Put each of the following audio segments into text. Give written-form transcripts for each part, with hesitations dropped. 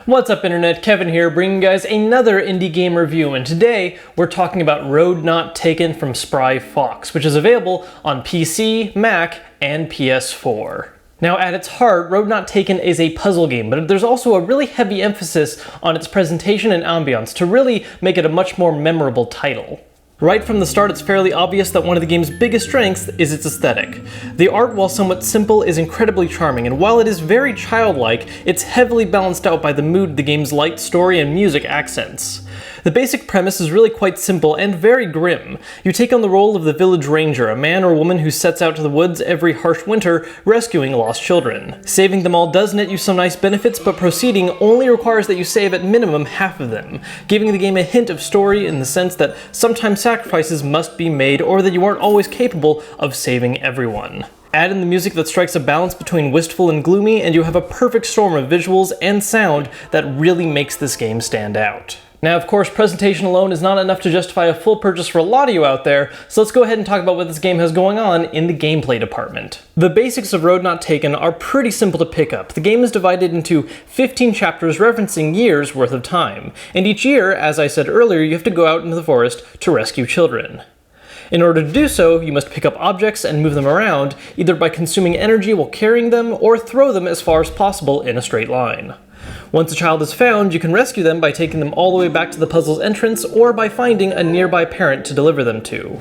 What's up internet, Kevin here, bringing you guys another indie game review, and today we're talking about Road Not Taken from Spry Fox, which is available on PC, Mac, and PS4. Now at its heart, Road Not Taken is a puzzle game, but there's also a really heavy emphasis on its presentation and ambiance to really make it a much more memorable title. Right from the start, it's fairly obvious that one of the game's biggest strengths is its aesthetic. The art, while somewhat simple, is incredibly charming, and while it is very childlike, it's heavily balanced out by the mood the game's light story and music accents. The basic premise is really quite simple and very grim. You take on the role of the village ranger, a man or woman who sets out to the woods every harsh winter rescuing lost children. Saving them all does net you some nice benefits, but proceeding only requires that you save at minimum half of them, giving the game a hint of story in the sense that sometimes sacrifices must be made or that you aren't always capable of saving everyone. Add in the music that strikes a balance between wistful and gloomy, and you have a perfect storm of visuals and sound that really makes this game stand out. Now, of course, presentation alone is not enough to justify a full purchase for a lot of you out there, so let's go ahead and talk about what this game has going on in the gameplay department. The basics of Road Not Taken are pretty simple to pick up. The game is divided into 15 chapters referencing years worth of time, and each year, as I said earlier, you have to go out into the forest to rescue children. In order to do so, you must pick up objects and move them around, either by consuming energy while carrying them, or throw them as far as possible in a straight line. Once a child is found, you can rescue them by taking them all the way back to the puzzle's entrance or by finding a nearby parent to deliver them to.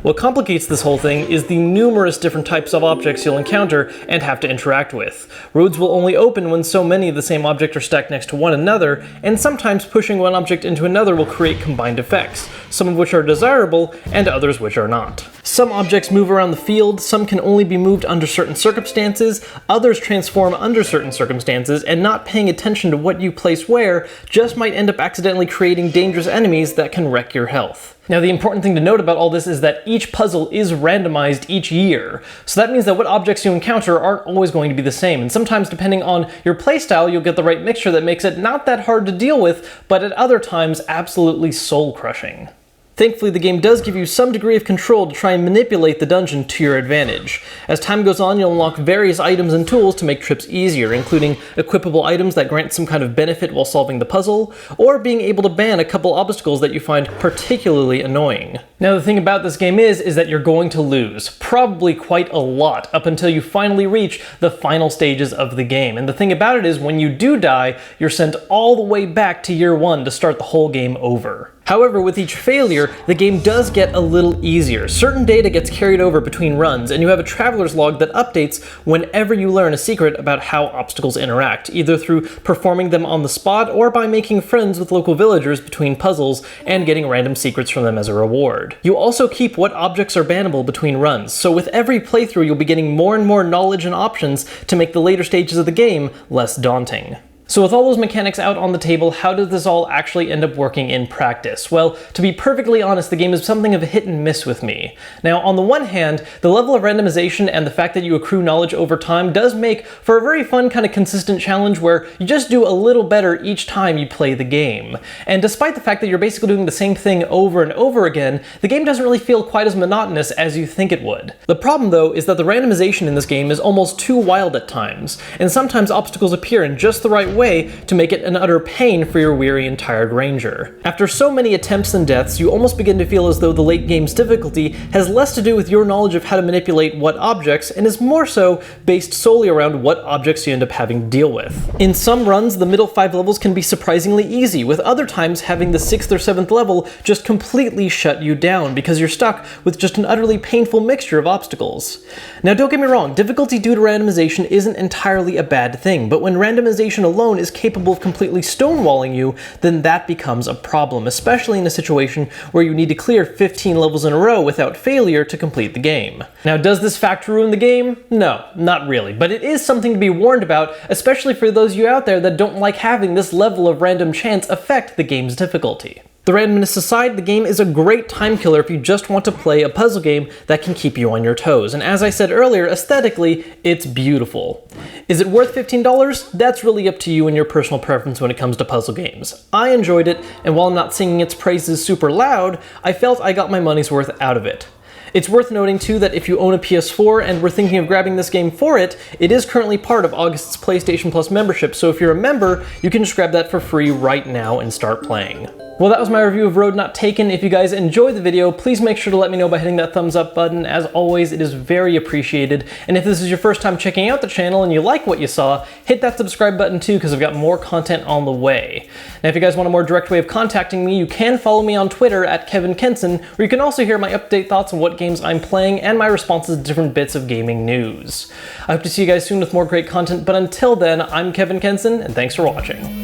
What complicates this whole thing is the numerous different types of objects you'll encounter and have to interact with. Roads will only open when so many of the same object are stacked next to one another, and sometimes pushing one object into another will create combined effects, some of which are desirable and others which are not. Some objects move around the field, some can only be moved under certain circumstances, others transform under certain circumstances, and not paying attention to what you place where just might end up accidentally creating dangerous enemies that can wreck your health. Now, the important thing to note about all this is that each puzzle is randomized each year, so that means that what objects you encounter aren't always going to be the same, and sometimes depending on your playstyle you'll get the right mixture that makes it not that hard to deal with, but at other times absolutely soul-crushing. Thankfully, the game does give you some degree of control to try and manipulate the dungeon to your advantage. As time goes on, you'll unlock various items and tools to make trips easier, including equipable items that grant some kind of benefit while solving the puzzle, or being able to ban a couple obstacles that you find particularly annoying. Now, the thing about this game is that you're going to lose, probably quite a lot, up until you finally reach the final stages of the game. And the thing about it is, when you do die, you're sent all the way back to year one to start the whole game over. However, with each failure, the game does get a little easier. Certain data gets carried over between runs, and you have a traveler's log that updates whenever you learn a secret about how obstacles interact, either through performing them on the spot or by making friends with local villagers between puzzles and getting random secrets from them as a reward. You also keep what objects are bannable between runs, so with every playthrough you'll be getting more and more knowledge and options to make the later stages of the game less daunting. So with all those mechanics out on the table, how does this all actually end up working in practice? Well, to be perfectly honest, the game is something of a hit and miss with me. Now, on the one hand, the level of randomization and the fact that you accrue knowledge over time does make for a very fun kind of consistent challenge where you just do a little better each time you play the game. And despite the fact that you're basically doing the same thing over and over again, the game doesn't really feel quite as monotonous as you think it would. The problem though is that the randomization in this game is almost too wild at times, and sometimes obstacles appear in just the right way to make it an utter pain for your weary and tired ranger. After so many attempts and deaths, you almost begin to feel as though the late game's difficulty has less to do with your knowledge of how to manipulate what objects, and is more so based solely around what objects you end up having to deal with. In some runs, the middle 5 levels can be surprisingly easy, with other times having the 6th or 7th level just completely shut you down because you're stuck with just an utterly painful mixture of obstacles. Now, don't get me wrong, difficulty due to randomization isn't entirely a bad thing, but when randomization alone is capable of completely stonewalling you, then that becomes a problem, especially in a situation where you need to clear 15 levels in a row without failure to complete the game. Now, does this fact ruin the game? No, not really, but it is something to be warned about, especially for those of you out there that don't like having this level of random chance affect the game's difficulty. The randomness aside, the game is a great time killer if you just want to play a puzzle game that can keep you on your toes, and as I said earlier, aesthetically, it's beautiful. Is it worth $15? That's really up to you and your personal preference when it comes to puzzle games. I enjoyed it, and while I'm not singing its praises super loud, I felt I got my money's worth out of it. It's worth noting too that if you own a PS4 and were thinking of grabbing this game for it, it is currently part of August's PlayStation Plus membership, so if you're a member, you can just grab that for free right now and start playing. Well, that was my review of Road Not Taken. If you guys enjoyed the video, please make sure to let me know by hitting that thumbs up button. As always, it is very appreciated. And if this is your first time checking out the channel and you like what you saw, hit that subscribe button too, because I've got more content on the way. Now, if you guys want a more direct way of contacting me, you can follow me on Twitter at Kevin Kenson, where you can also hear my update thoughts on what games I'm playing and my responses to different bits of gaming news. I hope to see you guys soon with more great content, but until then, I'm Kevin Kenson, and thanks for watching.